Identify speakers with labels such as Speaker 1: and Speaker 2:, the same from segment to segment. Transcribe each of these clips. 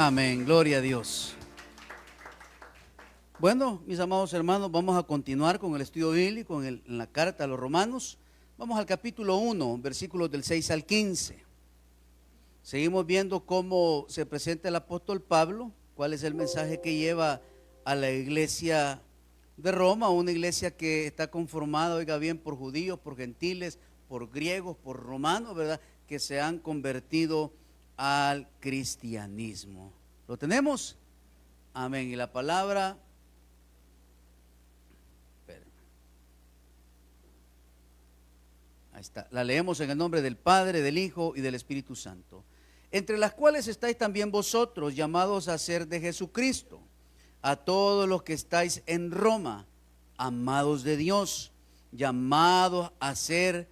Speaker 1: Amén, gloria a Dios. Bueno, mis amados hermanos, vamos a continuar con el estudio bíblico en la carta a los Romanos. Vamos al capítulo 1, versículos del 6 al 15. Seguimos viendo cómo se presenta el apóstol Pablo, cuál es el mensaje que lleva a la iglesia de Roma, una iglesia que está conformada, oiga bien, por judíos, por gentiles, por griegos, por romanos, ¿verdad?, que se han convertido al cristianismo. ¿Lo tenemos? Amén. Y la palabra, ahí está, la leemos en el nombre del Padre, del Hijo y del Espíritu Santo. Entre las cuales estáis también vosotros, llamados a ser de Jesucristo, a todos los que estáis en Roma, amados de Dios, llamados a ser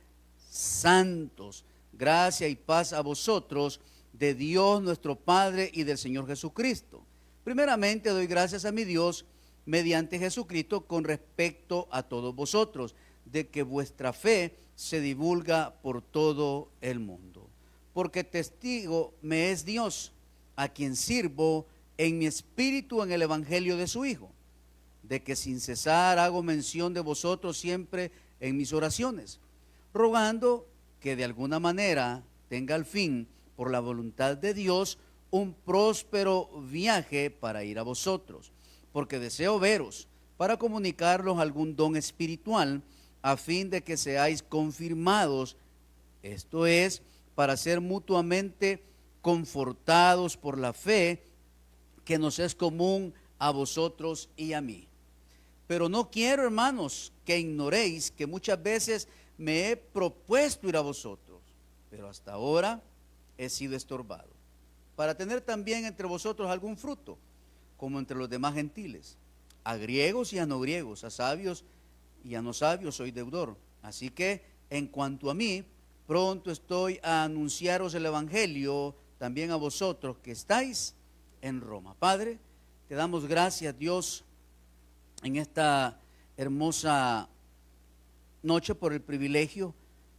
Speaker 1: santos. Gracia y paz a vosotros, de Dios nuestro Padre y del Señor Jesucristo. Primeramente doy gracias a mi Dios mediante Jesucristo con respecto a todos vosotros, de que vuestra fe se divulga por todo el mundo. Porque testigo me es Dios, a quien sirvo en mi espíritu en el evangelio de su Hijo, de que sin cesar hago mención de vosotros siempre en mis oraciones, rogando que de alguna manera tenga al fin, por la voluntad de Dios, un próspero viaje para ir a vosotros, porque deseo veros para comunicaros algún don espiritual, a fin de que seáis confirmados, esto es, para ser mutuamente confortados por la fe que nos es común a vosotros y a mí. Pero no quiero, hermanos, que ignoréis que muchas veces me he propuesto ir a vosotros, pero hasta ahora he sido estorbado, para tener también entre vosotros algún fruto, como entre los demás gentiles. A griegos y a no griegos, a sabios y a no sabios soy deudor. Así que en cuanto a mí, pronto estoy a anunciaros el evangelio también a vosotros que estáis en Roma. Padre, te damos gracias, Dios, en esta hermosa noche por el privilegio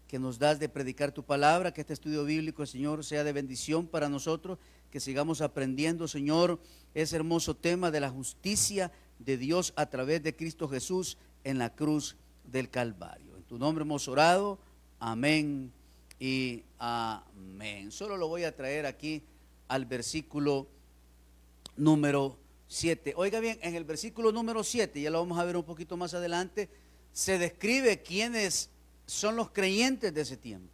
Speaker 1: que nos das de predicar tu palabra, que este estudio bíblico, Señor, sea de bendición para nosotros, que sigamos aprendiendo, Señor, ese hermoso tema de la justicia de Dios a través de Cristo Jesús en la cruz del Calvario. En tu nombre hemos orado, amén y amén. Solo lo voy a traer aquí al versículo número 7. Oiga bien, en el versículo número 7, ya lo vamos a ver un poquito más adelante, se describe quiénes son los creyentes de ese tiempo.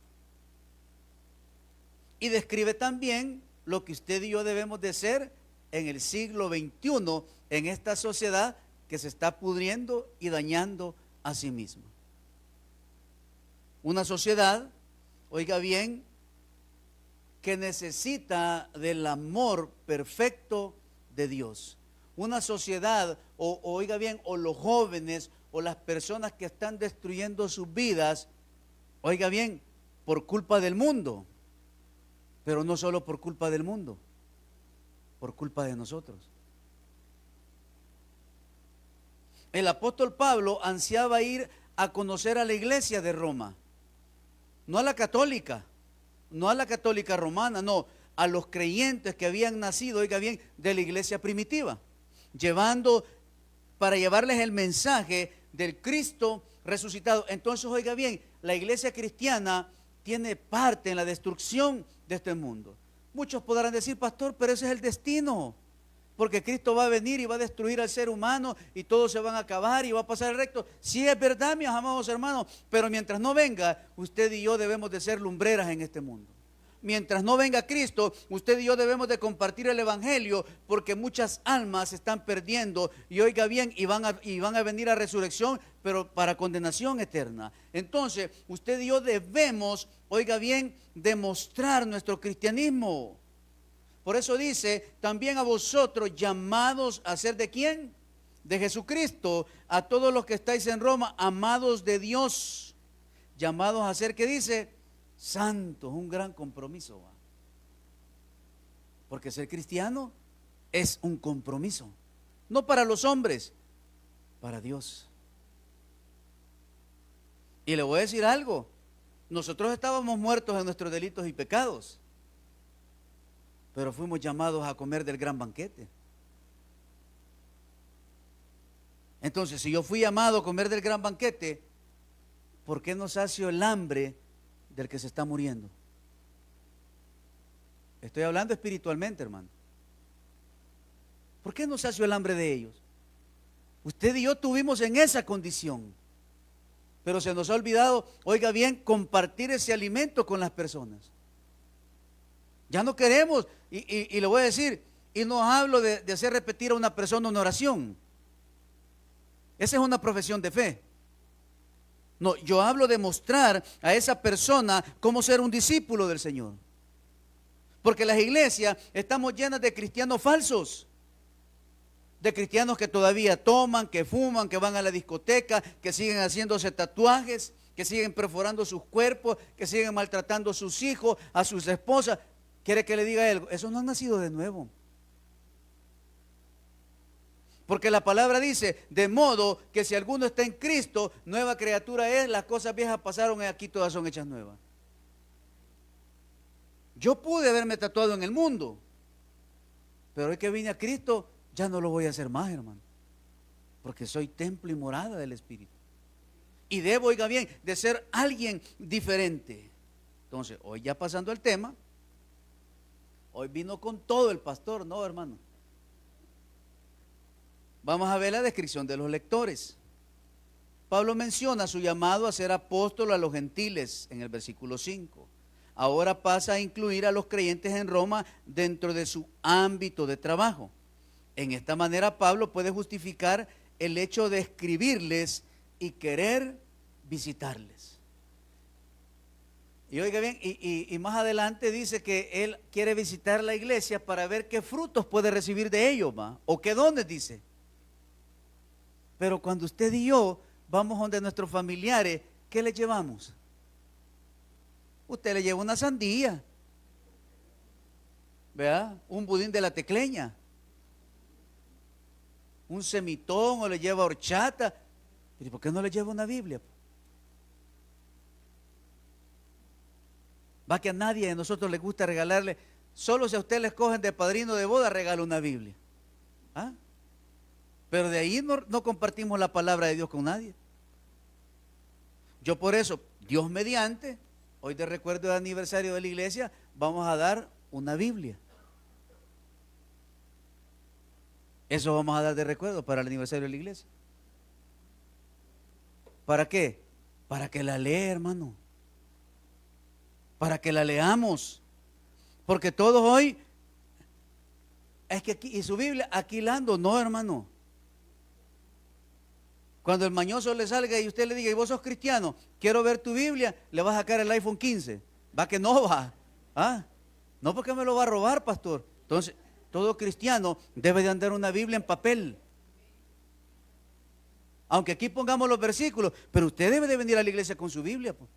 Speaker 1: Y describe también lo que usted y yo debemos de ser en el siglo XXI, en esta sociedad que se está pudriendo y dañando a sí misma. Una sociedad, oiga bien, que necesita del amor perfecto de Dios. Una sociedad, oiga bien, o los jóvenes o las personas que están destruyendo sus vidas, oiga bien, por culpa del mundo, pero no solo por culpa del mundo, por culpa de nosotros. El apóstol Pablo ansiaba ir a conocer a la iglesia de Roma, no a la católica, no a la católica romana, no, a los creyentes que habían nacido, oiga bien, de la iglesia primitiva, para llevarles el mensaje del Cristo resucitado. Entonces, oiga bien, la iglesia cristiana tiene parte en la destrucción de este mundo. Muchos podrán decir, pastor, pero ese es el destino, porque Cristo va a venir y va a destruir al ser humano y todos se van a acabar y va a pasar el recto. Sí, es verdad, mis amados hermanos, pero mientras no venga, usted y yo debemos de ser lumbreras en este mundo. Mientras no venga Cristo, usted y yo debemos de compartir el evangelio, porque muchas almas se están perdiendo y oiga bien, y van a venir a resurrección, pero para condenación eterna. Entonces, usted y yo debemos, oiga bien, demostrar nuestro cristianismo. Por eso dice, también a vosotros llamados a ser ¿de quién? De Jesucristo, a todos los que estáis en Roma, amados de Dios, llamados a ser, ¿qué dice? Santos, un gran compromiso, ¿va? Porque ser cristiano es un compromiso, no para los hombres, para Dios. Y le voy a decir algo, nosotros estábamos muertos en nuestros delitos y pecados, pero fuimos llamados a comer del gran banquete. Entonces, si yo fui llamado a comer del gran banquete, ¿por qué no sacio el hambre del que se está muriendo? Estoy hablando espiritualmente, hermano. ¿Por qué no sacio el hambre de ellos? Usted y yo tuvimos en esa condición, pero se nos ha olvidado, oiga bien, compartir ese alimento con las personas. Ya no queremos, y le voy a decir, y no hablo de hacer repetir a una persona una oración. Esa es una profesión de fe. No, yo hablo de mostrar a esa persona cómo ser un discípulo del Señor. Porque las iglesias estamos llenas de cristianos falsos. De cristianos que todavía toman, que fuman, que van a la discoteca, que siguen haciéndose tatuajes, que siguen perforando sus cuerpos, que siguen maltratando a sus hijos, a sus esposas. ¿Quiere que le diga algo? Eso no ha nacido de nuevo. Porque la palabra dice, de modo que si alguno está en Cristo, nueva criatura es, las cosas viejas pasaron y aquí todas son hechas nuevas. Yo pude haberme tatuado en el mundo, pero hoy que vine a Cristo, ya no lo voy a hacer más, hermano. Porque soy templo y morada del Espíritu. Y debo, oiga bien, de ser alguien diferente. Entonces, hoy ya pasando el tema, hoy vino con todo el pastor, ¿no, hermano? Vamos a ver la descripción de los lectores. Pablo menciona su llamado a ser apóstol a los gentiles en el versículo 5. Ahora pasa a incluir a los creyentes en Roma dentro de su ámbito de trabajo. En esta manera Pablo puede justificar el hecho de escribirles y querer visitarles. Y oiga bien, y más adelante dice que él quiere visitar la iglesia para ver qué frutos puede recibir de ellos, ¿va? O qué dones, dice. Pero cuando usted y yo vamos donde nuestros familiares, ¿qué les llevamos? Usted le lleva una sandía, ¿verdad? Un budín de la tecleña, un semitón, o le lleva horchata. ¿Y por qué no le lleva una Biblia? Va que a nadie de nosotros le gusta regalarle, solo si a usted le escogen de padrino de boda, regala una Biblia. ¿Ah? Pero de ahí no compartimos la palabra de Dios con nadie. Yo por eso, Dios mediante, hoy de recuerdo de aniversario de la iglesia, vamos a dar una Biblia. Eso vamos a dar de recuerdo para el aniversario de la iglesia. ¿Para qué? Para que la lea, hermano. Para que la leamos. Porque todos hoy, es que aquí, y su Biblia, aquilando, no, hermano. Cuando el mañoso le salga y usted le diga, y vos sos cristiano, quiero ver tu Biblia, le va a sacar el iPhone 15. Va que no va. ¿Ah? No, porque me lo va a robar, pastor. Entonces, todo cristiano debe de andar una Biblia en papel. Aunque aquí pongamos los versículos, pero usted debe de venir a la iglesia con su Biblia. Pues.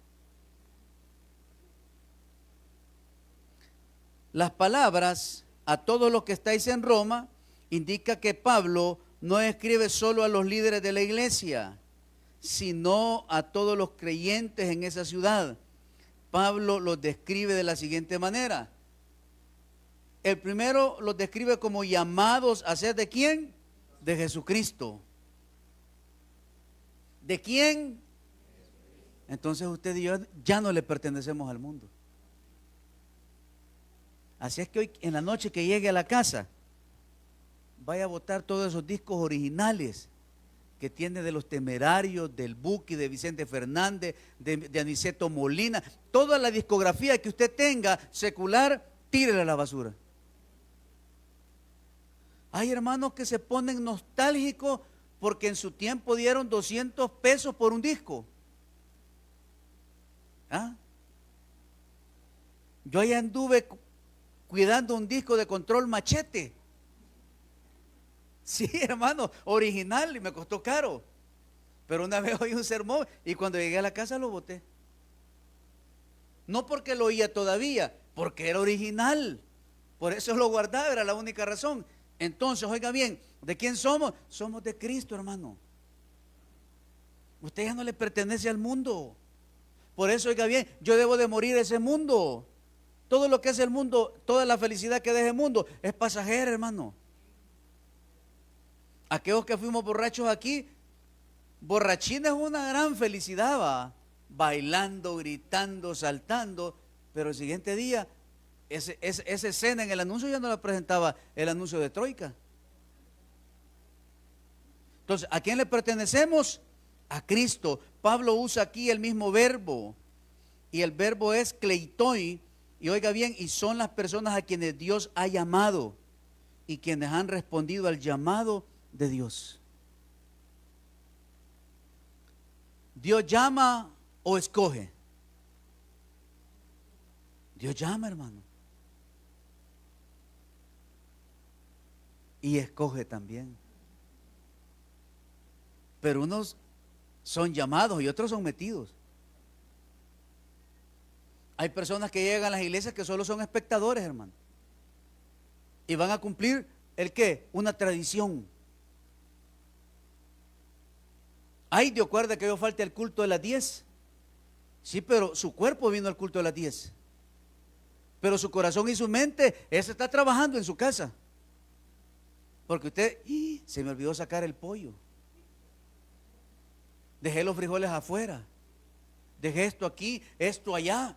Speaker 1: Las palabras a todos los que estáis en Roma indica que Pablo no escribe solo a los líderes de la iglesia, sino a todos los creyentes en esa ciudad. Pablo los describe de la siguiente manera. El primero los describe como llamados a ser ¿de quién? De Jesucristo. ¿De quién? Entonces usted y yo ya no le pertenecemos al mundo. Así es que hoy en la noche que llegue a la casa, vaya a botar todos esos discos originales que tiene de Los Temerarios, del Buki, de Vicente Fernández, de Aniceto Molina. Toda la discografía que usted tenga secular, tírela a la basura. Hay hermanos que se ponen nostálgicos porque en su tiempo dieron 200 pesos por un disco. ¿Ah? Yo allá anduve cuidando un disco de Control Machete. Sí, hermano, original, y me costó caro. Pero una vez oí un sermón y cuando llegué a la casa lo boté. No porque lo oía todavía, porque era original. Por eso lo guardaba, era la única razón. Entonces, oiga bien, ¿de quién somos? Somos de Cristo, hermano. Usted ya no le pertenece al mundo. Por eso, oiga bien, yo debo de morir a ese mundo. todo lo que es el mundo, toda la felicidad que deja el mundo es pasajera, hermano. Aquellos que fuimos borrachos aquí, borrachina es una gran felicidad, va, bailando, gritando, saltando, pero el siguiente día, esa escena en el anuncio ya no la presentaba el anuncio de Troika. Entonces, ¿a quién le pertenecemos? A Cristo. Pablo usa aquí el mismo verbo, y el verbo es kleitoi, y oiga bien, y son las personas a quienes Dios ha llamado, y quienes han respondido al llamado de Dios. Dios llama o escoge. Dios llama, hermano, y escoge también. Pero unos son llamados y otros son metidos. Hay personas que llegan a las iglesias que solo son espectadores, hermano, y van a cumplir ¿el qué? Una tradición. Ay, Dios guarda que yo falte al culto de las 10. Sí, pero su cuerpo vino al culto de las 10. Pero su corazón y su mente, ese está trabajando en su casa. Porque usted, se me olvidó sacar el pollo. Dejé los frijoles afuera. Dejé esto aquí, esto allá.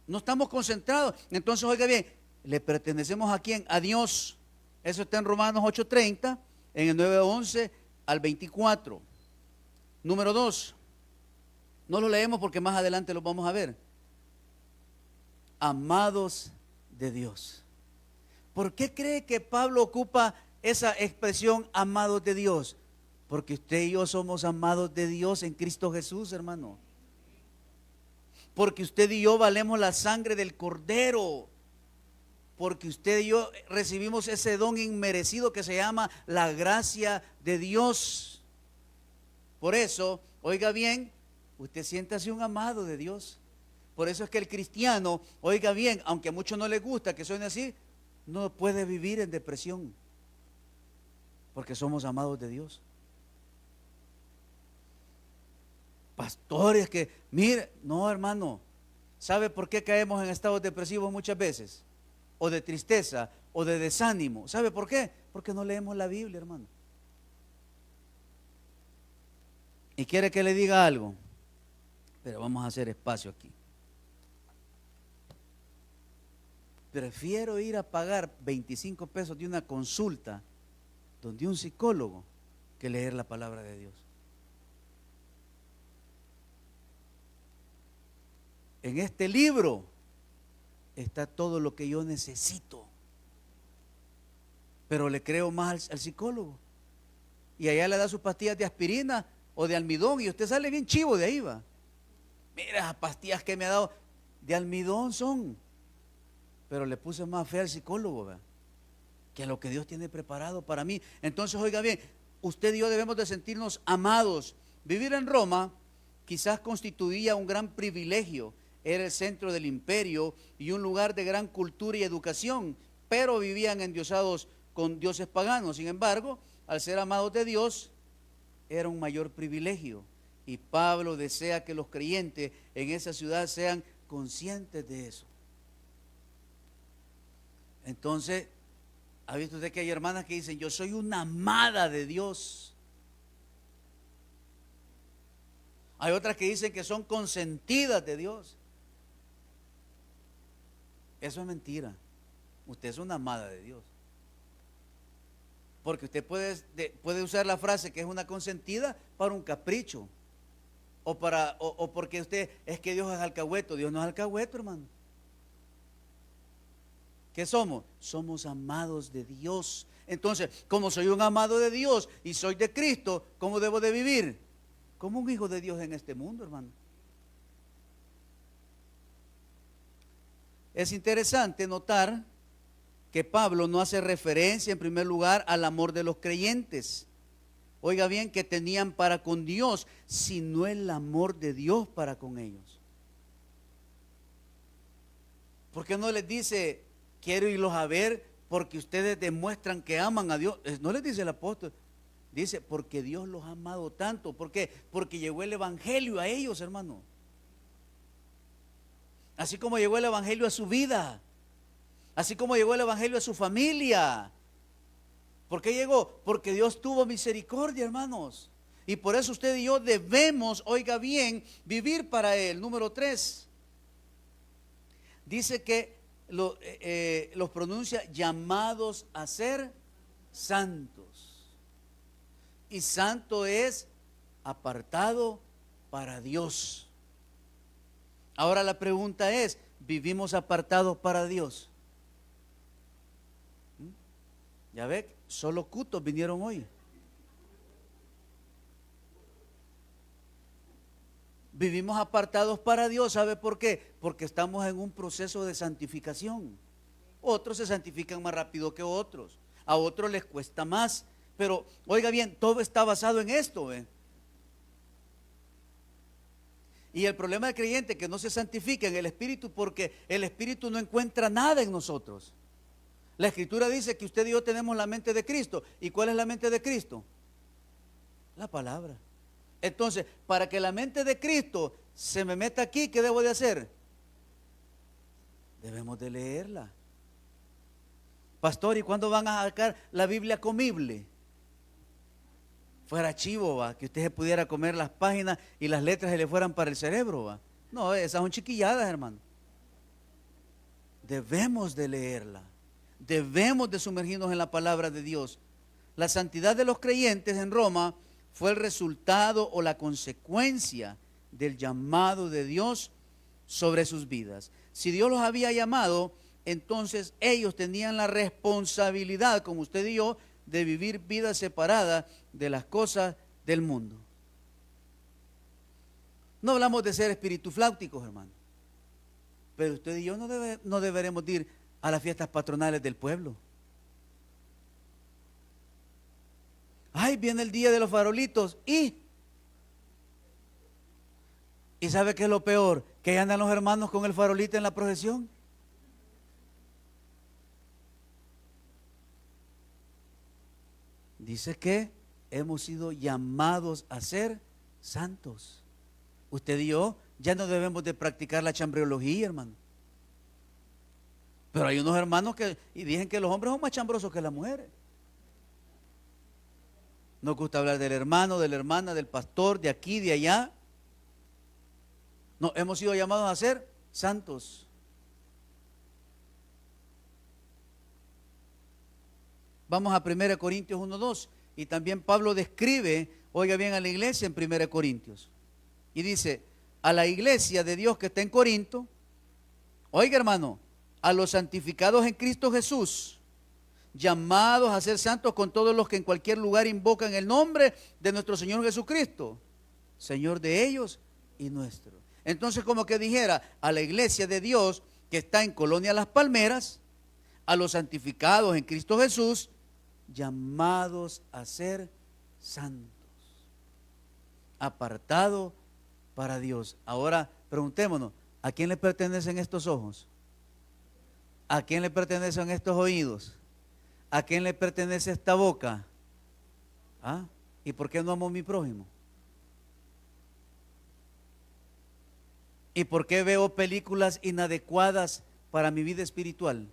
Speaker 1: No estamos concentrados. Entonces, oiga bien, ¿le pertenecemos a quién? A Dios. Eso está en Romanos 8:30, en el 9:11 al 24. Número 2. No lo leemos porque más adelante lo vamos a ver. Amados de Dios. ¿Por qué cree que Pablo ocupa esa expresión amados de Dios? Porque usted y yo somos amados de Dios en Cristo Jesús, hermano. Porque usted y yo valemos la sangre del Cordero. Porque usted y yo recibimos ese don inmerecido que se llama la gracia de Dios. Por eso, oiga bien, usted siéntase un amado de Dios. Por eso es que el cristiano, oiga bien, aunque a muchos no les gusta que suene así, no puede vivir en depresión. Porque somos amados de Dios. Pastores que, mire, no, hermano, ¿sabe por qué caemos en estados depresivos muchas veces? O de tristeza, o de desánimo. ¿Sabe por qué? Porque no leemos la Biblia, hermano. Y quiere que le diga algo, pero vamos a hacer espacio aquí. Prefiero ir a pagar 25 pesos de una consulta donde un psicólogo que leer la palabra de Dios. En este libro está todo lo que yo necesito, pero le creo más al psicólogo, y allá le da sus pastillas de aspirina o de almidón y usted sale bien chivo de ahí, va. Mira esas pastillas que me ha dado de almidón son, pero le puse más fe al psicólogo, ¿verdad?, que a lo que Dios tiene preparado para mí. Entonces, oiga bien, usted y yo debemos de sentirnos amados. Vivir en Roma quizás constituía un gran privilegio. Era el centro del imperio y un lugar de gran cultura y educación, pero vivían endiosados con dioses paganos. Sin embargo, al ser amados de Dios, era un mayor privilegio. Y Pablo desea que los creyentes en esa ciudad sean conscientes de eso. Entonces, ¿ha visto usted que hay hermanas que dicen, yo soy una amada de Dios? Hay otras que dicen que son consentidas de Dios. Eso es mentira. Usted es una amada de Dios. Porque usted puede usar la frase que es una consentida para un capricho. O porque usted es que Dios es alcahueto. Dios no es alcahueto, hermano. ¿Qué somos? Somos amados de Dios. Entonces, como soy un amado de Dios y soy de Cristo, ¿cómo debo de vivir? Como un hijo de Dios en este mundo, hermano. Es interesante notar que Pablo no hace referencia en primer lugar al amor de los creyentes. Oiga bien, que tenían para con Dios, sino el amor de Dios para con ellos. ¿Por qué no les dice, quiero irlos a ver porque ustedes demuestran que aman a Dios? No les dice el apóstol, dice, porque Dios los ha amado tanto. ¿Por qué? Porque llegó el evangelio a ellos, hermano. Así como llegó el evangelio a su vida, así como llegó el evangelio a su familia. ¿Por qué llegó? Porque Dios tuvo misericordia, hermanos. Y por eso usted y yo debemos, oiga bien, vivir para Él. Número 3. Dice que los pronuncia llamados a ser santos. Y santo es apartado para Dios. Ahora la pregunta es, ¿vivimos apartados para Dios? Ya ve, solo cutos vinieron hoy. Vivimos apartados para Dios, ¿sabe por qué? Porque estamos en un proceso de santificación. Otros se santifican más rápido que otros, a otros les cuesta más, pero oiga bien, todo está basado en esto, ¿eh? Y el problema del creyente es que no se santifica en el Espíritu porque el Espíritu no encuentra nada en nosotros. La Escritura dice que usted y yo tenemos la mente de Cristo. ¿Y cuál es la mente de Cristo? La palabra. Entonces, para que la mente de Cristo se me meta aquí, ¿qué debo de hacer? Debemos de leerla. Pastor, ¿y cuándo van a sacar la Biblia comible? Fuera chivo, ¿va? Que usted se pudiera comer las páginas y las letras se le fueran para el cerebro, ¿va? No, esas son chiquilladas, hermano. Debemos de leerla. Debemos de sumergirnos en la palabra de Dios. La santidad de los creyentes en Roma fue el resultado o la consecuencia del llamado de Dios sobre sus vidas. Si Dios los había llamado, entonces ellos tenían la responsabilidad, como usted y yo, de vivir vidas separadas de las cosas del mundo. No hablamos de ser espiritufláuticos, hermano, pero usted y yo no deberemos ir a las fiestas patronales del pueblo. Ay, viene el día de los farolitos y ¿sabe qué es lo peor? Que ahí andan los hermanos con el farolito en la procesión. Dice que hemos sido llamados a ser santos. Usted y yo ya no debemos de practicar la chambriología, hermano. Pero hay unos hermanos que dicen que los hombres son más chambrosos que las mujeres. Nos gusta hablar del hermano, de la hermana, del pastor, de aquí, de allá. No, hemos sido llamados a ser santos. Vamos a 1 Corintios 1:2 y también Pablo describe, oiga bien, a la iglesia en 1 Corintios. Y dice, a la iglesia de Dios que está en Corinto, oiga hermano, a los santificados en Cristo Jesús, llamados a ser santos con todos los que en cualquier lugar invocan el nombre de nuestro Señor Jesucristo, Señor de ellos y nuestro. Entonces, como que dijera, a la iglesia de Dios que está en Colonia Las Palmeras, a los santificados en Cristo Jesús, llamados a ser santos, apartados para Dios. Ahora preguntémonos, ¿a quién le pertenecen estos ojos? ¿A quién le pertenecen estos oídos? ¿A quién le pertenece esta boca? ¿Ah? ¿Y por qué no amo a mi prójimo? ¿Y por qué veo películas inadecuadas para mi vida espiritual?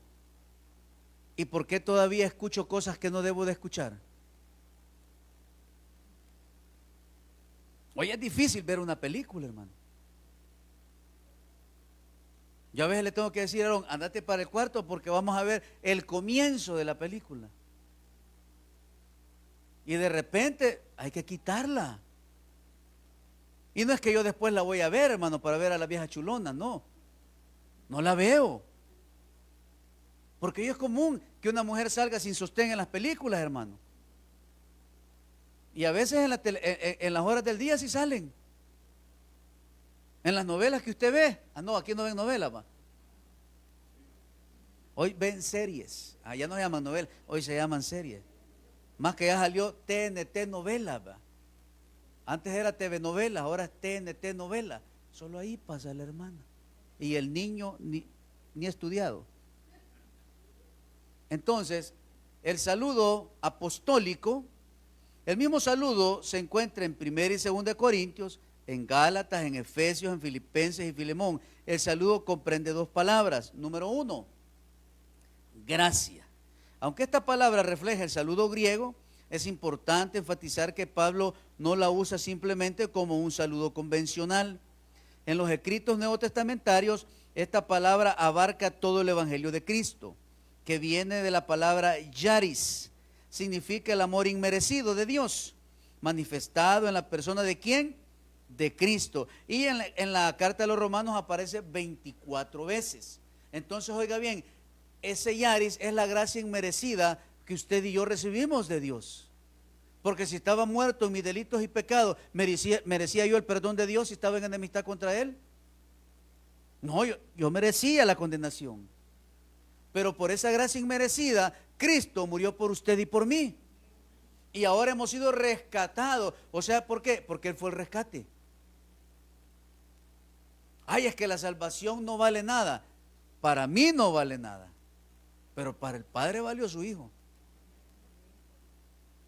Speaker 1: ¿Y por qué todavía escucho cosas que no debo de escuchar? Hoy es difícil ver una película, hermano. Yo a veces le tengo que decir a Aaron, andate para el cuarto porque vamos a ver el comienzo de la película. Y de repente hay que quitarla. Y no es que yo después la voy a ver, hermano, para ver a la vieja chulona, no. No la veo. Porque hoy es común que una mujer salga sin sostén en las películas, hermano. Y a veces en las horas del día sí salen. En las novelas que usted ve. Ah, no, aquí no ven novelas, va. Hoy ven series. Allá no se llaman novelas, hoy se llaman series. Más que ya salió TNT novelas, va. Antes era TV novelas, ahora es TNT novela. Solo ahí pasa la hermana. Y el niño ni estudiado. Entonces, el saludo apostólico, el mismo saludo se encuentra en 1 y 2 Corintios, en Gálatas, en Efesios, en Filipenses y Filemón. El saludo comprende dos palabras. Número uno, gracia. Aunque esta palabra refleja el saludo griego, es importante enfatizar que Pablo no la usa simplemente como un saludo convencional. En los escritos neotestamentarios, esta palabra abarca todo el Evangelio de Cristo, que viene de la palabra yaris, significa el amor inmerecido de Dios, manifestado en la persona ¿de quién? De Cristo. Y en la carta de los Romanos aparece 24 veces. Entonces, oiga bien, ese yaris es la gracia inmerecida que usted y yo recibimos de Dios. Porque si estaba muerto en mis delitos y pecados, ¿merecía yo el perdón de Dios si estaba en enemistad contra Él? No, yo merecía la condenación. Pero por esa gracia inmerecida, Cristo murió por usted y por mí. Y ahora hemos sido rescatados. O sea, ¿por qué? Porque Él fue el rescate. Ay, es que la salvación no vale nada. Para mí no vale nada. Pero para el Padre valió su Hijo.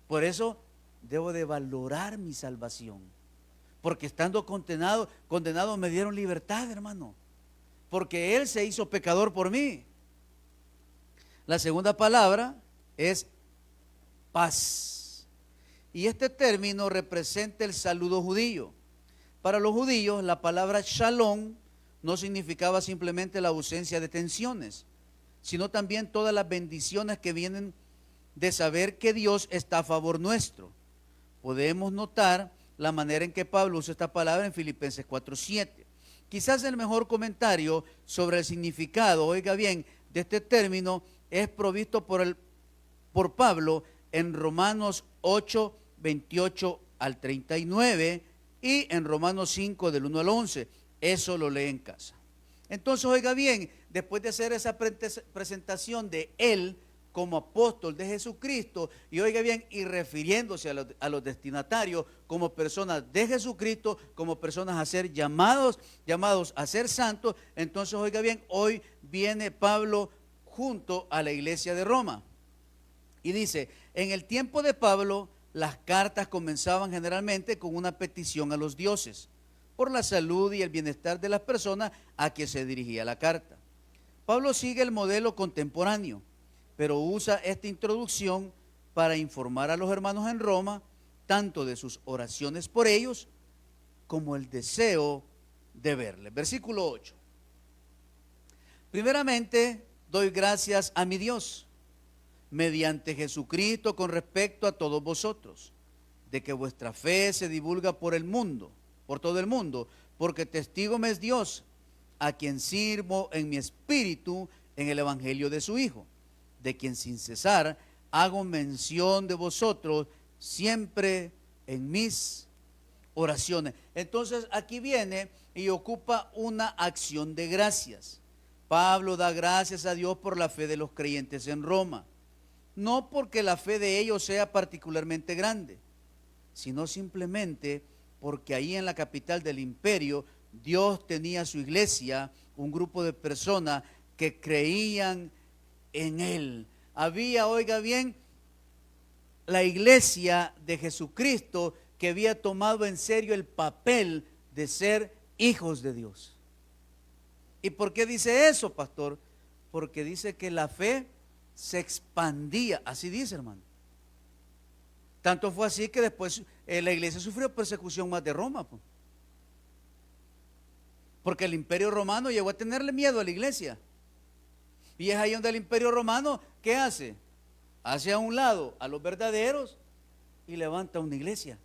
Speaker 1: Por eso debo de valorar mi salvación. Porque estando condenado me dieron libertad, hermano. Porque Él se hizo pecador por mí. La segunda palabra es paz. Y este término representa el saludo judío. Para los judíos, la palabra shalom no significaba simplemente la ausencia de tensiones, sino también todas las bendiciones que vienen de saber que Dios está a favor nuestro. Podemos notar la manera en que Pablo usa esta palabra en Filipenses 4:7. Quizás el mejor comentario sobre el significado, oiga bien, de este término es provisto por Pablo en Romanos 8, 28 al 39 y en Romanos 5 del 1 al 11. Eso lo lee en casa. Entonces, oiga bien, después de hacer esa presentación de él como apóstol de Jesucristo, y oiga bien, y refiriéndose a los destinatarios como personas de Jesucristo, como personas a ser llamados a ser santos, entonces oiga bien, hoy viene Pablo junto a la iglesia de Roma. Y dice, en el tiempo de Pablo, las cartas comenzaban generalmente con una petición a los dioses por la salud y el bienestar de las personas a que se dirigía la carta. Pablo sigue el modelo contemporáneo, pero usa esta introducción para informar a los hermanos en Roma tanto de sus oraciones por ellos como el deseo de verles. Versículo 8. Primeramente, doy gracias a mi Dios mediante Jesucristo con respecto a todos vosotros, de que vuestra fe se divulga por el mundo, por todo el mundo, porque testigo me es Dios, a quien sirvo en mi espíritu en el evangelio de su Hijo, de quien sin cesar hago mención de vosotros siempre en mis oraciones. Entonces aquí viene y ocupa una acción de gracias. Pablo da gracias a Dios por la fe de los creyentes en Roma. No porque la fe de ellos sea particularmente grande, sino simplemente porque ahí en la capital del imperio, Dios tenía su iglesia, un grupo de personas que creían en Él. Había, oiga bien, la iglesia de Jesucristo que había tomado en serio el papel de ser hijos de Dios. ¿Y por qué dice eso, pastor? Porque dice que la fe se expandía, así dice, hermano. Tanto fue así que después la iglesia sufrió persecución más de Roma, pues. Porque el imperio romano llegó a tenerle miedo a la iglesia. Y es ahí donde el imperio romano, ¿qué hace? Hace a un lado a los verdaderos y levanta una iglesia.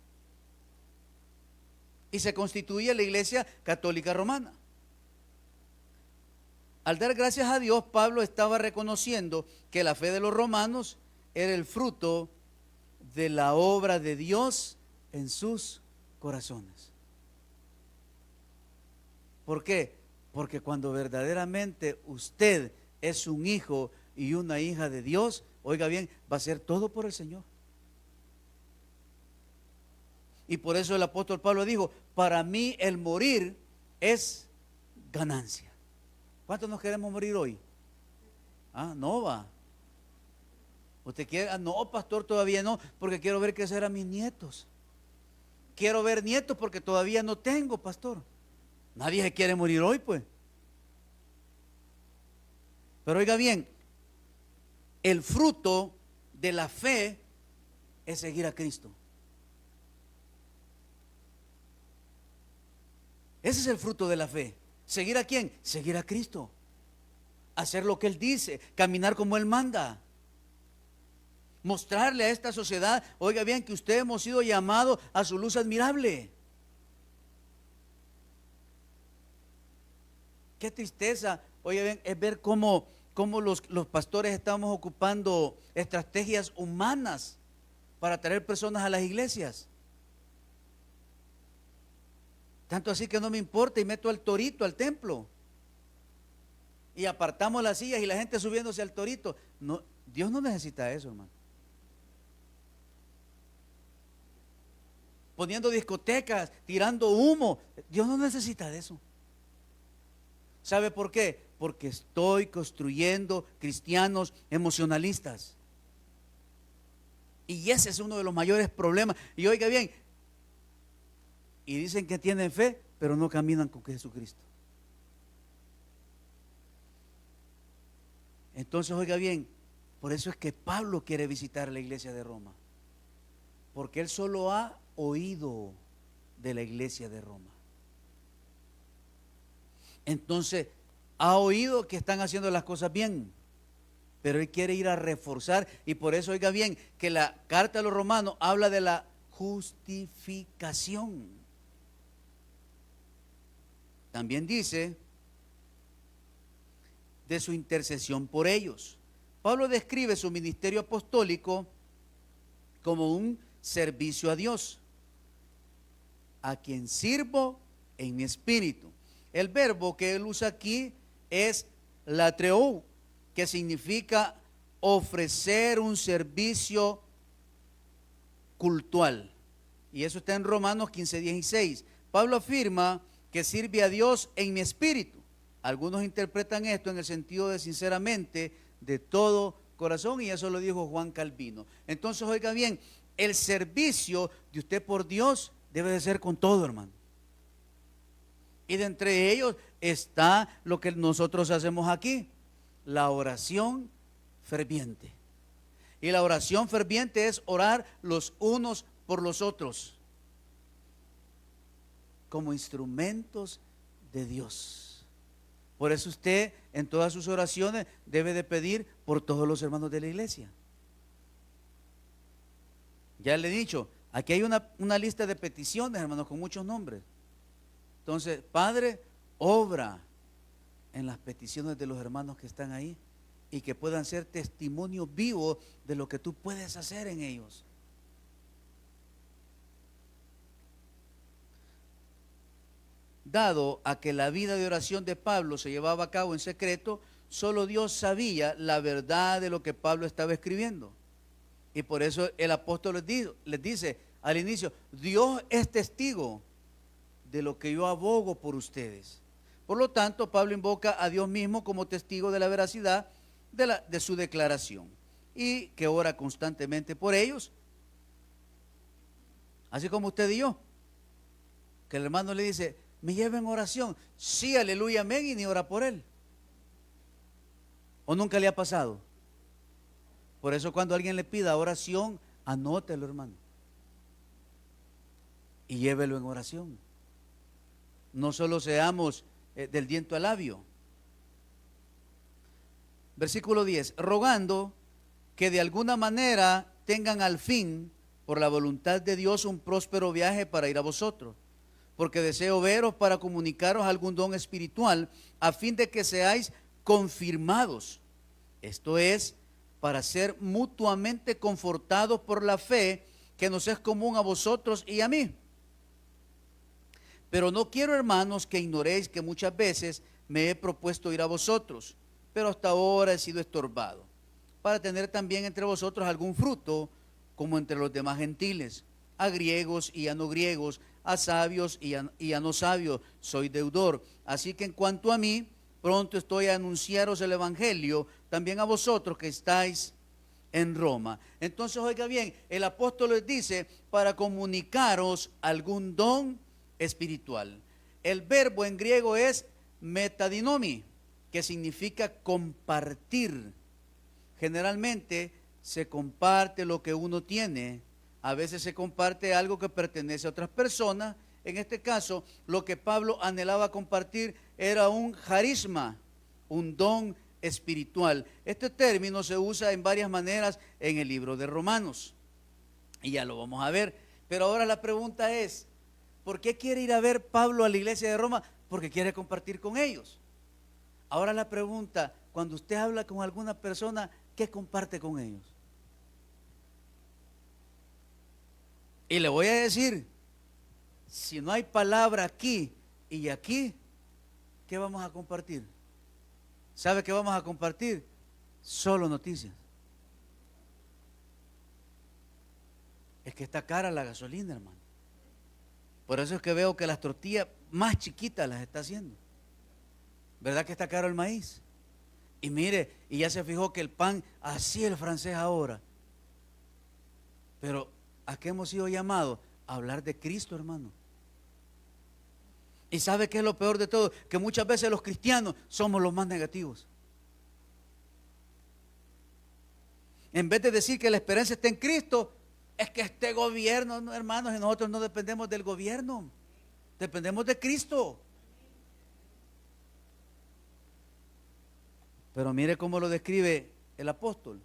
Speaker 1: Y se constituye la iglesia católica romana. Al dar gracias a Dios, Pablo estaba reconociendo que la fe de los romanos era el fruto de la obra de Dios en sus corazones. ¿Por qué? Porque cuando verdaderamente usted es un hijo y una hija de Dios, oiga bien, va a ser todo por el Señor. Y por eso el apóstol Pablo dijo, para mí el morir es ganancia. ¿Cuántos nos queremos morir hoy? No va. ¿Usted quiere? No, pastor, todavía no, porque quiero ver crecer a mis nietos. quiero ver nietos porque todavía no tengo, pastor. Nadie se quiere morir hoy, pues. Pero oiga bien, el fruto de la fe es seguir a Cristo. Ese es el fruto de la fe. ¿Seguir a quién? Seguir a Cristo. Hacer lo que Él dice, caminar como Él manda. Mostrarle a esta sociedad, oiga bien, que usted hemos sido llamados a su luz admirable. Qué tristeza, oiga bien, es ver cómo los pastores estamos ocupando estrategias humanas para traer personas a las iglesias. Tanto así que no me importa y meto al torito al templo. Y apartamos las sillas y la gente subiéndose al torito. No, Dios no necesita eso, hermano. Poniendo discotecas, tirando humo. Dios no necesita de eso. ¿Sabe por qué? Porque estoy construyendo cristianos emocionalistas. Y ese es uno de los mayores problemas. Y oiga bien, y dicen que tienen fe, pero no caminan con Jesucristo. Entonces, oiga bien, por eso es que Pablo quiere visitar la iglesia de Roma, porque él solo ha oído de la iglesia de Roma. Entonces, ha oído que están haciendo las cosas bien, pero él quiere ir a reforzar, y por eso, oiga bien, que la carta a los romanos habla de la justificación. También dice de su intercesión por ellos. Pablo describe su ministerio apostólico como un servicio a Dios, a quien sirvo en mi espíritu. El verbo que él usa aquí es latreu, que significa ofrecer un servicio cultual. Y eso está en Romanos 15:16. Pablo afirma que sirve a Dios en mi espíritu. Algunos interpretan esto en el sentido de sinceramente, de todo corazón, y eso lo dijo Juan Calvino. Entonces, oiga bien, el servicio de usted por Dios debe de ser con todo, hermano. Y de entre ellos está lo que nosotros hacemos aquí, la oración ferviente. Y la oración ferviente es orar los unos por los otros, como instrumentos de Dios. Por eso usted en todas sus oraciones debe de pedir por todos los hermanos de la iglesia. Ya le he dicho, aquí hay una lista de peticiones, hermanos, con muchos nombres. Entonces, Padre, obra en las peticiones de los hermanos que están ahí y que puedan ser testimonios vivos de lo que tú puedes hacer en ellos. Dado a que la vida de oración de Pablo se llevaba a cabo en secreto, solo Dios sabía la verdad de lo que Pablo estaba escribiendo. Y por eso el apóstol les dice al inicio, Dios es testigo de lo que yo abogo por ustedes. Por lo tanto, Pablo invoca a Dios mismo como testigo de la veracidad de su declaración y que ora constantemente por ellos, así como usted y yo, que el hermano le dice, me lleva en oración, sí, aleluya, amén, y ni ora por él. ¿O nunca le ha pasado? Por eso cuando alguien le pida oración, anótelo, hermano, y llévelo en oración. No solo seamos del diente al labio. Versículo 10, rogando que de alguna manera tengan al fin, por la voluntad de Dios, un próspero viaje para ir a vosotros, porque deseo veros para comunicaros algún don espiritual, a fin de que seáis confirmados. Esto es, para ser mutuamente confortados por la fe que nos es común a vosotros y a mí. Pero no quiero, hermanos, que ignoréis que muchas veces me he propuesto ir a vosotros, pero hasta ahora he sido estorbado, para tener también entre vosotros algún fruto, como entre los demás gentiles, a griegos y a no griegos, a sabios y a no sabios, soy deudor. Así que en cuanto a mí, pronto estoy a anunciaros el evangelio, también a vosotros que estáis en Roma. Entonces, oiga bien, el apóstol les dice, para comunicaros algún don espiritual. El verbo en griego es metadinomi, que significa compartir. Generalmente se comparte lo que uno tiene, a veces se comparte algo que pertenece a otras personas. En este caso, lo que Pablo anhelaba compartir era un carisma, un don espiritual. Este término se usa en varias maneras en el libro de Romanos, y ya lo vamos a ver. Pero ahora la pregunta es, ¿por qué quiere ir a ver Pablo a la iglesia de Roma? Porque quiere compartir con ellos. Ahora la pregunta, cuando usted habla con alguna persona, ¿qué comparte con ellos? Y le voy a decir, si no hay palabra aquí y aquí, ¿qué vamos a compartir? ¿Sabe qué vamos a compartir? Solo noticias. Es que está cara la gasolina, hermano. Por eso es que veo que las tortillas más chiquitas las está haciendo. ¿Verdad que está caro el maíz? Y mire, y ya se fijó que el pan, así el francés ahora. Pero ¿a qué hemos sido llamados? A hablar de Cristo, hermano. Y ¿sabe qué es lo peor de todo? Que muchas veces los cristianos somos los más negativos. En vez de decir que la esperanza está en Cristo, es que este gobierno, no, hermanos, y nosotros no dependemos del gobierno, dependemos de Cristo. Pero mire cómo lo describe el apóstol.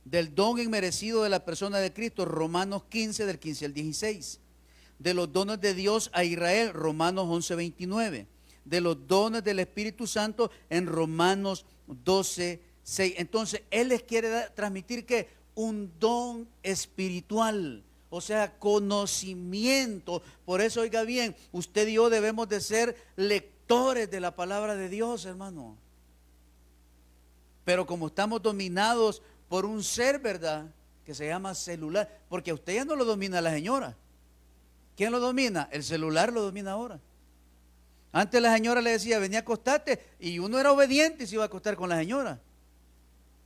Speaker 1: Del don inmerecido de la persona de Cristo, Romanos 15, del 15 al 16. De los dones de Dios a Israel, Romanos 11, 29. De los dones del Espíritu Santo en Romanos 12, 6. Entonces, Él les quiere transmitir que un don espiritual, o sea, conocimiento. Por eso, oiga bien, usted y yo debemos de ser lectores de la palabra de Dios, hermano. Pero como estamos dominados por un ser, ¿verdad?, que se llama celular, porque a usted ya no lo domina la señora. ¿Quién lo domina? El celular lo domina ahora. Antes la señora le decía, venía a acostarte, y uno era obediente y se iba a acostar con la señora.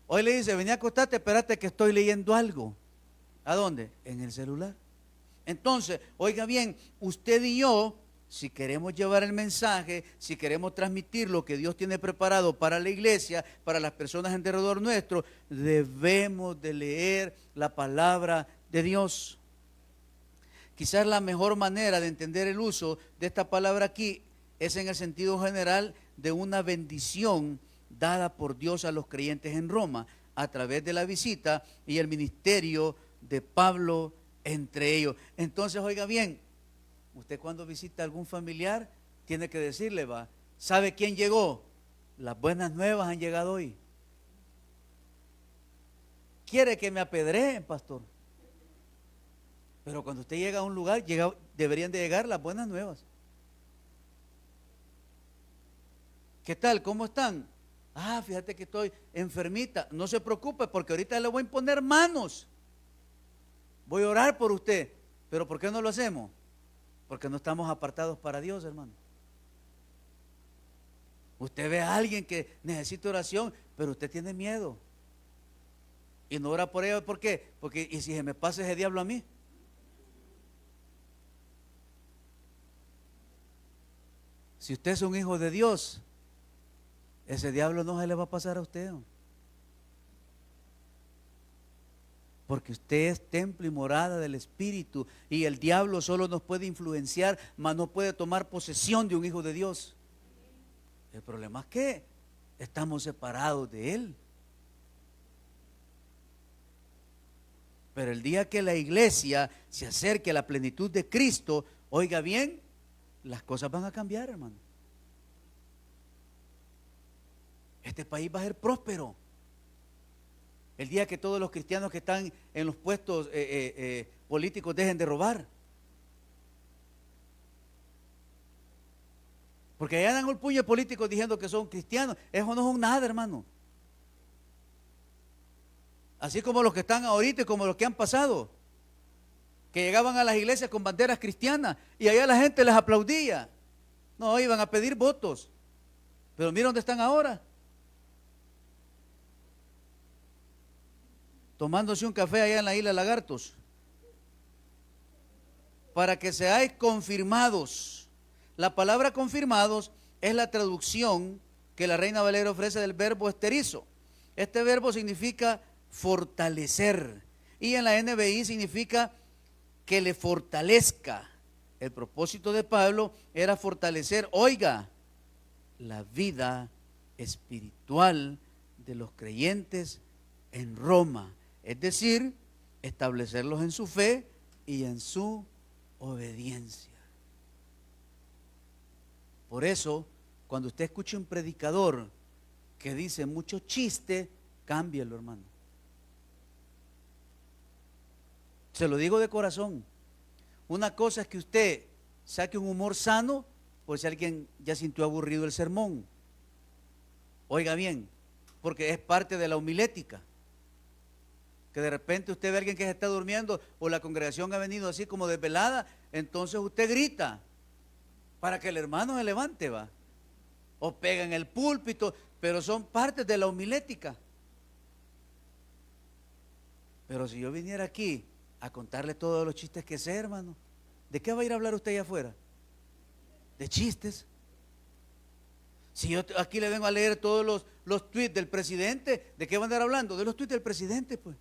Speaker 1: Hoy le dice, venía a acostarte, espérate que estoy leyendo algo. ¿A dónde? En el celular. Entonces, oiga bien, usted y yo, si queremos llevar el mensaje, si queremos transmitir lo que Dios tiene preparado para la iglesia, para las personas en derredor nuestro, debemos de leer la palabra de Dios. Quizás la mejor manera de entender el uso de esta palabra aquí es en el sentido general de una bendición dada por Dios a los creyentes en Roma a través de la visita y el ministerio de Pablo entre ellos. Entonces, oiga bien, usted cuando visita a algún familiar tiene que decirle, va, ¿sabe quién llegó? Las buenas nuevas han llegado hoy. ¿Quiere que me apedreen, pastor? Pero cuando usted llega a un lugar, deberían de llegar las buenas nuevas. ¿Qué tal? ¿Cómo están? Ah, fíjate que estoy enfermita. No se preocupe porque ahorita le voy a imponer manos. Voy a orar por usted. ¿Pero por qué no lo hacemos? Porque no estamos apartados para Dios, hermano. Usted ve a alguien que necesita oración, pero usted tiene miedo. Y no ora por ello. ¿Por qué? Porque, ¿y si se me pasa ese diablo a mí? Si usted es un hijo de Dios, ese diablo no se le va a pasar a usted. Porque usted es templo y morada del Espíritu, y el diablo solo nos puede influenciar, mas no puede tomar posesión de un hijo de Dios. El problema es que estamos separados de él. Pero el día que la iglesia se acerque a la plenitud de Cristo, oiga bien, las cosas van a cambiar, hermano. Este país va a ser próspero. El día que todos los cristianos que están en los puestos políticos dejen de robar. Porque allá dan el puño de políticos diciendo que son cristianos. Eso no son nada, hermano. Así como los que están ahorita y como los que han pasado, que llegaban a las iglesias con banderas cristianas y allá la gente les aplaudía. No, iban a pedir votos. Pero mira dónde están ahora. tomándose un café allá en la isla Lagartos, para que seáis confirmados. La palabra confirmados es la traducción que la Reina Valera ofrece del verbo esterizo. Este verbo significa fortalecer, y en la NBI significa que le fortalezca. El propósito de Pablo era fortalecer, oiga, la vida espiritual de los creyentes en Roma, es decir, establecerlos en su fe y en su obediencia. Por eso, cuando usted escuche un predicador que dice mucho chiste, cámbielo, hermano. Se lo digo de corazón. Una cosa es que usted saque un humor sano, por si alguien ya sintió aburrido el sermón. Oiga bien, porque es parte de la homilética. Que de repente usted ve a alguien que se está durmiendo o la congregación ha venido así como desvelada, entonces usted grita para que el hermano se levante, va. O pega en el púlpito, pero son partes de la homilética. Pero si yo viniera aquí a contarle todos los chistes que sé, hermano, ¿de qué va a ir a hablar usted allá afuera? De chistes. Si yo aquí le vengo a leer todos los tweets del presidente, ¿de qué van a andar hablando? De los tweets del presidente, pues.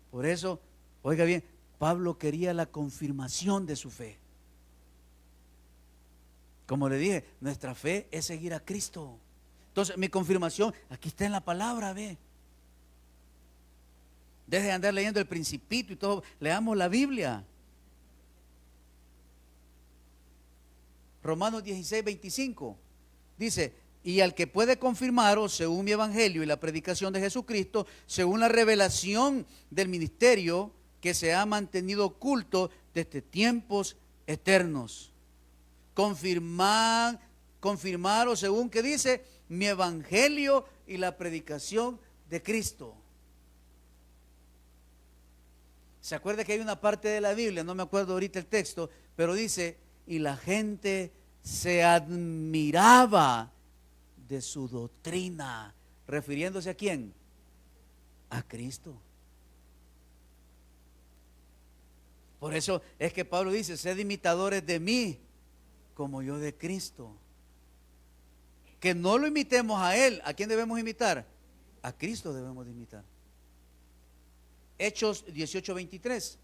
Speaker 1: Por eso, oiga bien, Pablo quería la confirmación de su fe. Como le dije, nuestra fe es seguir a Cristo. Entonces, mi confirmación, aquí está en la palabra, ve. Deje de andar leyendo el Principito y todo, leamos la Biblia. Romanos 16, 25 dice: y al que puede confirmaros según mi evangelio y la predicación de Jesucristo, según la revelación del ministerio que se ha mantenido oculto desde tiempos eternos. Confirmaros según que dice mi evangelio y la predicación de Cristo. ¿Se acuerda que hay una parte de la Biblia, no me acuerdo ahorita el texto, pero dice, y la gente se admiraba de su doctrina, refiriéndose a quién? A Cristo. Por eso es que Pablo dice, sed imitadores de mí, como yo de Cristo. Que no lo imitemos a Él. ¿A quién debemos imitar? A Cristo debemos de imitar. Hechos 18, 23.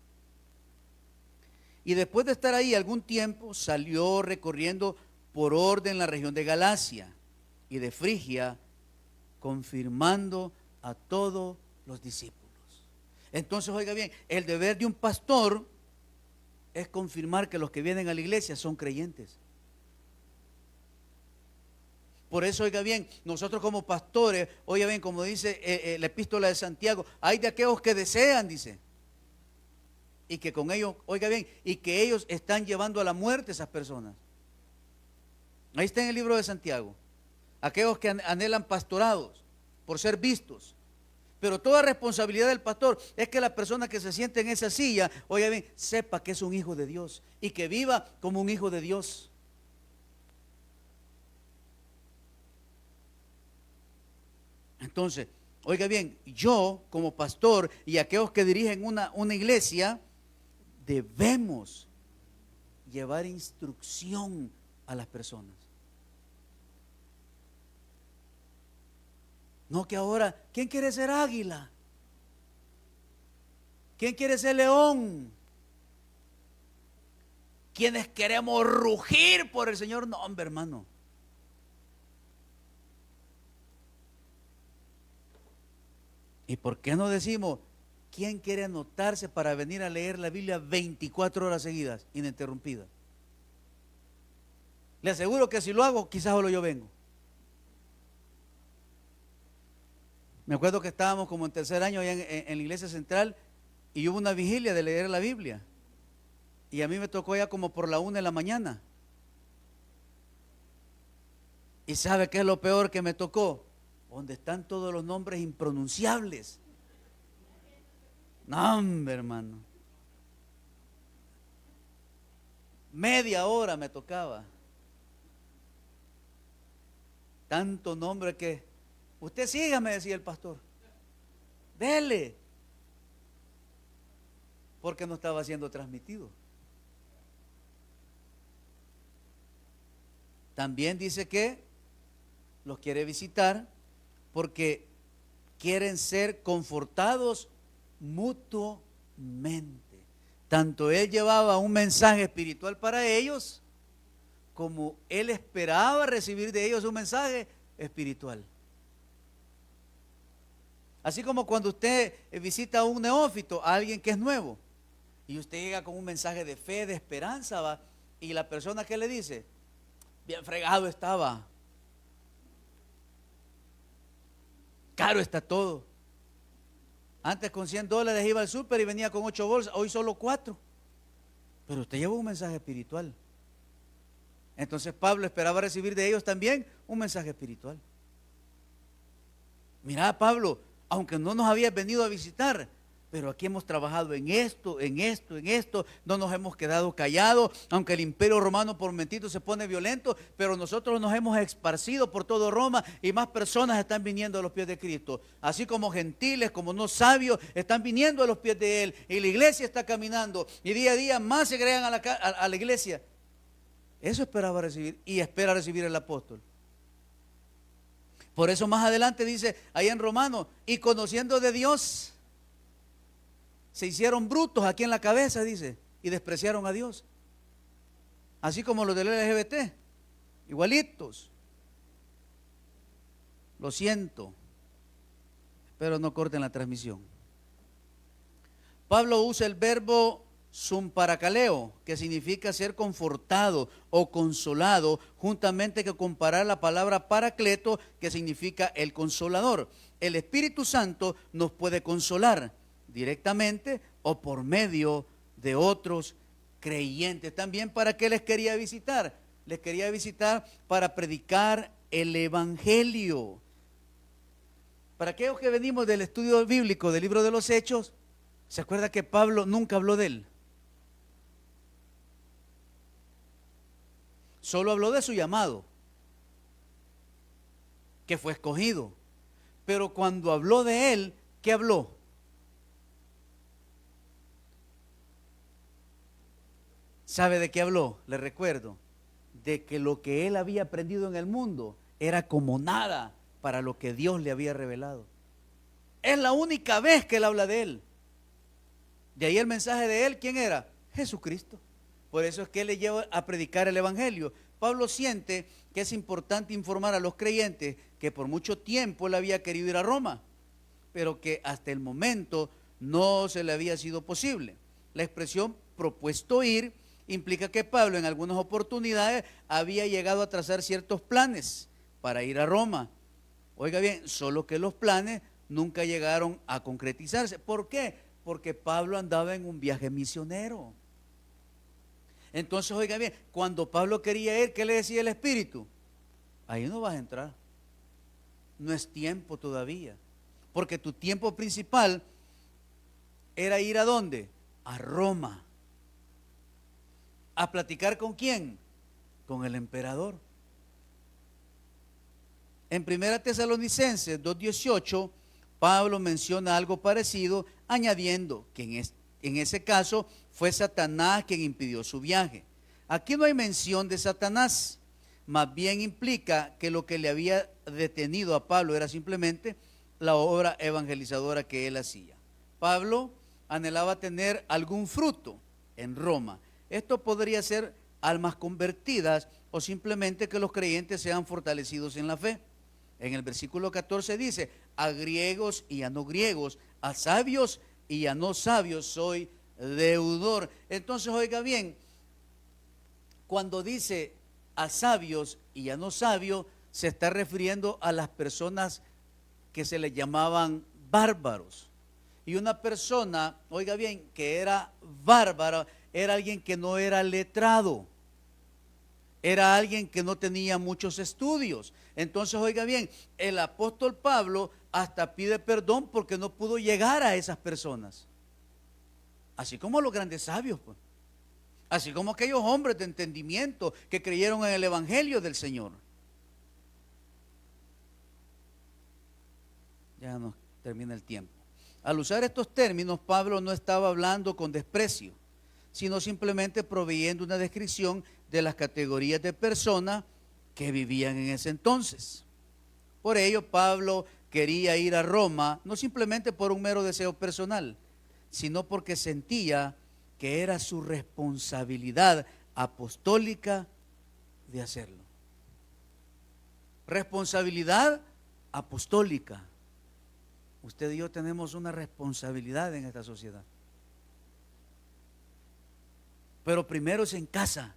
Speaker 1: Y después de estar ahí algún tiempo, salió recorriendo por orden la región de Galacia y de Frigia, confirmando a todos los discípulos. Entonces, oiga bien, el deber de un pastor es confirmar que los que vienen a la iglesia son creyentes. Por eso, oiga bien, nosotros como pastores, oiga bien, como dice la epístola de Santiago, hay de aquellos que desean, dice, y que con ellos, oiga bien, y que ellos están llevando a la muerte a esas personas. Ahí está en el libro de Santiago, aquellos que anhelan pastorados por ser vistos. Pero toda responsabilidad del pastor es que la persona que se siente en esa silla, oiga bien, sepa que es un hijo de Dios y que viva como un hijo de Dios. Entonces, oiga bien, yo como pastor y aquellos que dirigen una iglesia, debemos llevar instrucción a las personas. No que ahora, ¿quién quiere ser águila? ¿Quién quiere ser león? ¿Quiénes queremos rugir por el Señor? No, hombre, hermano. ¿Y por qué no decimos, quién quiere anotarse para venir a leer la Biblia 24 horas seguidas, ininterrumpida? Le aseguro que si lo hago, quizás solo yo vengo. Me acuerdo que estábamos como en tercer año allá en la iglesia central y hubo una vigilia de leer la Biblia. Y a mí me tocó ya como por la 1 de la mañana. ¿Y sabe qué es lo peor que me tocó? Donde están todos los nombres impronunciables. No, hombre, hermano. Media hora me tocaba. Tanto nombre que Usted siga, me decía el pastor. Dele. Porque no estaba siendo transmitido. También dice que los quiere visitar porque quieren ser confortados mutuamente. Tanto él llevaba un mensaje espiritual para ellos, como él esperaba recibir de ellos un mensaje espiritual. Así como cuando usted visita a un neófito, a alguien que es nuevo, y usted llega con un mensaje de fe, de esperanza, ¿va? Y la persona que le dice, bien fregado estaba, caro está todo. Antes con $100 iba al súper y venía con 8 bolsas, hoy solo 4. Pero usted lleva un mensaje espiritual. Entonces Pablo esperaba recibir de ellos también un mensaje espiritual. Mira, Pablo, aunque no nos habías venido a visitar, pero aquí hemos trabajado en esto, no nos hemos quedado callados, aunque el imperio romano por momentito se pone violento, pero nosotros nos hemos esparcido por todo Roma y más personas están viniendo a los pies de Cristo, así como gentiles, como no sabios, están viniendo a los pies de Él, y la iglesia está caminando, y día a día más se agregan a la iglesia. Eso esperaba recibir, y espera recibir el apóstol. Por eso más adelante dice, ahí en Romanos, y conociendo de Dios, se hicieron brutos aquí en la cabeza, dice, y despreciaron a Dios. Así como los del LGBT, igualitos. Lo siento, espero no corten la transmisión. Pablo usa el verbo zumparacaleo, que significa ser confortado o consolado, juntamente que comparar la palabra paracleto, que significa el consolador. El Espíritu Santo nos puede consolar directamente o por medio de otros creyentes. También, ¿para qué les quería visitar? Les quería visitar para predicar el Evangelio. Para aquellos que venimos del estudio bíblico del libro de los Hechos, ¿se acuerda que Pablo nunca habló de él? Solo habló de su llamado, que fue escogido. Pero cuando habló de él, ¿qué habló? ¿Sabe de qué habló? Le recuerdo, de que lo que él había aprendido en el mundo era como nada para lo que Dios le había revelado. Es la única vez que él habla de él. De ahí el mensaje de él, ¿quién era? Jesucristo. Por eso es que él le lleva a predicar el Evangelio. Pablo siente que es importante informar a los creyentes que por mucho tiempo él había querido ir a Roma, pero que hasta el momento no se le había sido posible. La expresión propuesto ir implica que Pablo en algunas oportunidades había llegado a trazar ciertos planes para ir a Roma. Oiga bien, solo que los planes nunca llegaron a concretizarse. ¿Por qué? Porque Pablo andaba en un viaje misionero. Entonces, oiga bien, cuando Pablo quería ir, ¿qué le decía el Espíritu? Ahí no vas a entrar. No es tiempo todavía. Porque tu tiempo principal era ir ¿a dónde? A Roma. ¿A platicar con quién? Con el emperador. En 1 Tesalonicenses 2:18, Pablo menciona algo parecido, añadiendo que en ese caso fue Satanás quien impidió su viaje. Aquí no hay mención de Satanás, más bien implica que lo que le había detenido a Pablo era simplemente la obra evangelizadora que él hacía. Pablo anhelaba tener algún fruto en Roma. Esto podría ser almas convertidas o simplemente que los creyentes sean fortalecidos en la fe. En el versículo 14 dice, a griegos y a no griegos, a sabios y a no sabios soy deudor. Entonces, oiga bien, cuando dice a sabios y a no sabios, se está refiriendo a las personas que se les llamaban bárbaros. Y una persona, oiga bien, que era bárbara, era alguien que no era letrado. Era alguien que no tenía muchos estudios. Entonces, oiga bien, el apóstol Pablo hasta pide perdón porque no pudo llegar a esas personas. Así como los grandes sabios, pues. Así como aquellos hombres de entendimiento que creyeron en el Evangelio del Señor. Ya nos termina el tiempo. Al usar estos términos, Pablo no estaba hablando con desprecio, sino simplemente proveyendo una descripción de las categorías de personas que vivían en ese entonces. Por ello, Pablo quería ir a Roma, no simplemente por un mero deseo personal, sino porque sentía que era su responsabilidad apostólica de hacerlo. Responsabilidad apostólica. Usted y yo tenemos una responsabilidad en esta sociedad. Pero primero es en casa.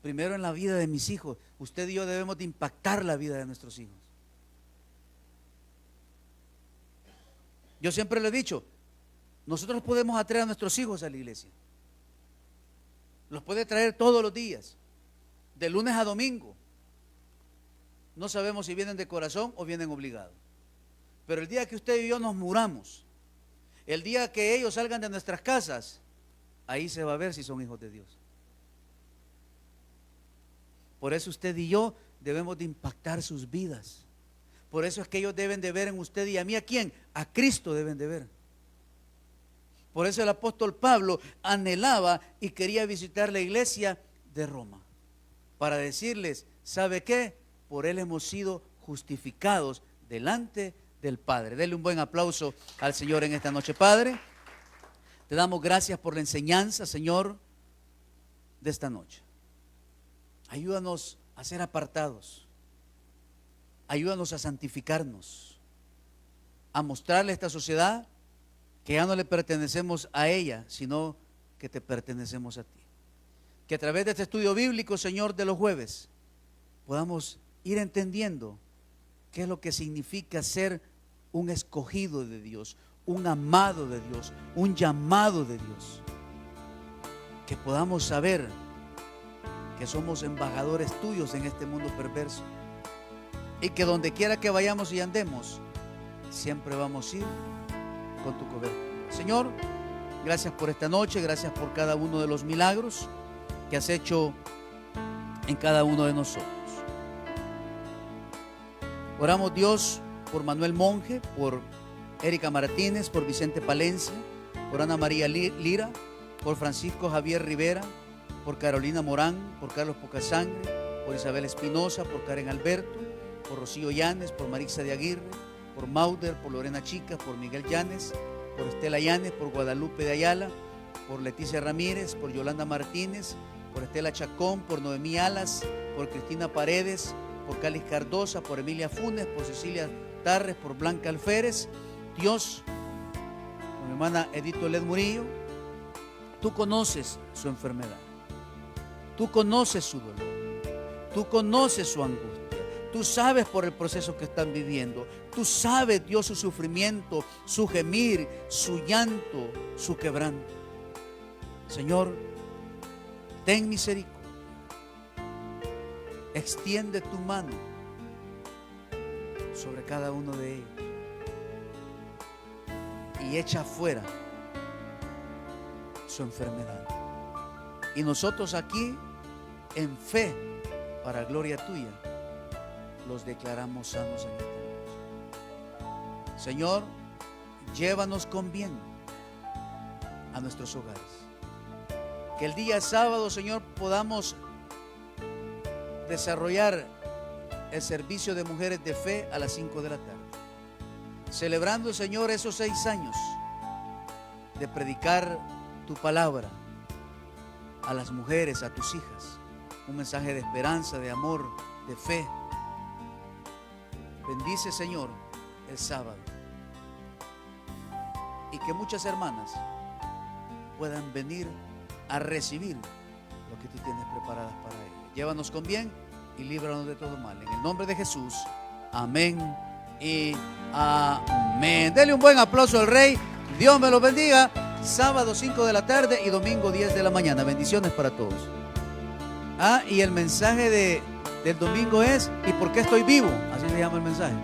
Speaker 1: Primero en la vida de mis hijos. Usted y yo debemos de impactar la vida de nuestros hijos. Yo siempre le he dicho, nosotros podemos atraer a nuestros hijos a la iglesia. Los puede traer todos los días, de lunes a domingo. No sabemos si vienen de corazón o vienen obligados. Pero el día que usted y yo nos muramos, el día que ellos salgan de nuestras casas, ahí se va a ver si son hijos de Dios. Por eso usted y yo debemos de impactar sus vidas. Por eso es que ellos deben de ver en usted y a mí, ¿a quién? A Cristo deben de ver. Por eso el apóstol Pablo anhelaba y quería visitar la iglesia de Roma, para decirles, ¿sabe qué? Por él hemos sido justificados delante del Padre. Denle un buen aplauso al Señor en esta noche. Padre, te damos gracias por la enseñanza, Señor, de esta noche. Ayúdanos a ser apartados. Ayúdanos a santificarnos, a mostrarle a esta sociedad que ya no le pertenecemos a ella, sino que te pertenecemos a ti. Que a través de este estudio bíblico, Señor, de los jueves, podamos ir entendiendo qué es lo que significa ser un escogido de Dios, un amado de Dios, un llamado de Dios. Que podamos saber que somos embajadores tuyos en este mundo perverso. Y que donde quiera que vayamos y andemos, siempre vamos a ir con tu cobertura. Señor, gracias por esta noche, gracias por cada uno de los milagros que has hecho en cada uno de nosotros. Oramos, Dios, por Manuel Monje, por Erika Martínez, por Vicente Palencia, por Ana María Lira, por Francisco Javier Rivera, por Carolina Morán, por Carlos Pocasangre, por Isabel Espinosa, por Karen Alberto, por Rocío Llanes, por Marisa de Aguirre, por Mauder, por Lorena Chica, por Miguel Llanes, por Estela Llanes, por Guadalupe de Ayala, por Leticia Ramírez, por Yolanda Martínez, por Estela Chacón, por Noemí Alas, por Cristina Paredes, por Cáliz Cardosa, por Emilia Funes, por Cecilia Tarres, por Blanca Alférez. Dios, por mi hermana Edith Oled Murillo, tú conoces su enfermedad, tú conoces su dolor, tú conoces su angustia. Tú sabes por el proceso que están viviendo. Tú sabes, Dios, su sufrimiento, su gemir, su llanto, su quebranto. Señor, ten misericordia. Extiende tu mano sobre cada uno de ellos y echa afuera su enfermedad. Y nosotros aquí, en fe, para gloria tuya, los declaramos sanos en esta noche. Señor, llévanos con bien a nuestros hogares. Que el día sábado, Señor, podamos desarrollar el servicio de mujeres de fe a las 5 de la tarde. Celebrando, Señor, esos 6 años de predicar tu palabra a las mujeres, a tus hijas. Un mensaje de esperanza, de amor, de fe. Bendice, Señor, el sábado. Y que muchas hermanas puedan venir a recibir lo que tú tienes preparadas para ellas. Llévanos con bien y líbranos de todo mal. En el nombre de Jesús. Amén y amén. Dele un buen aplauso al Rey. Dios me lo bendiga. Sábado 5 de la tarde y domingo 10 de la mañana. Bendiciones para todos. Y el mensaje del domingo es ¿y por qué estoy vivo? Así se llama el mensaje.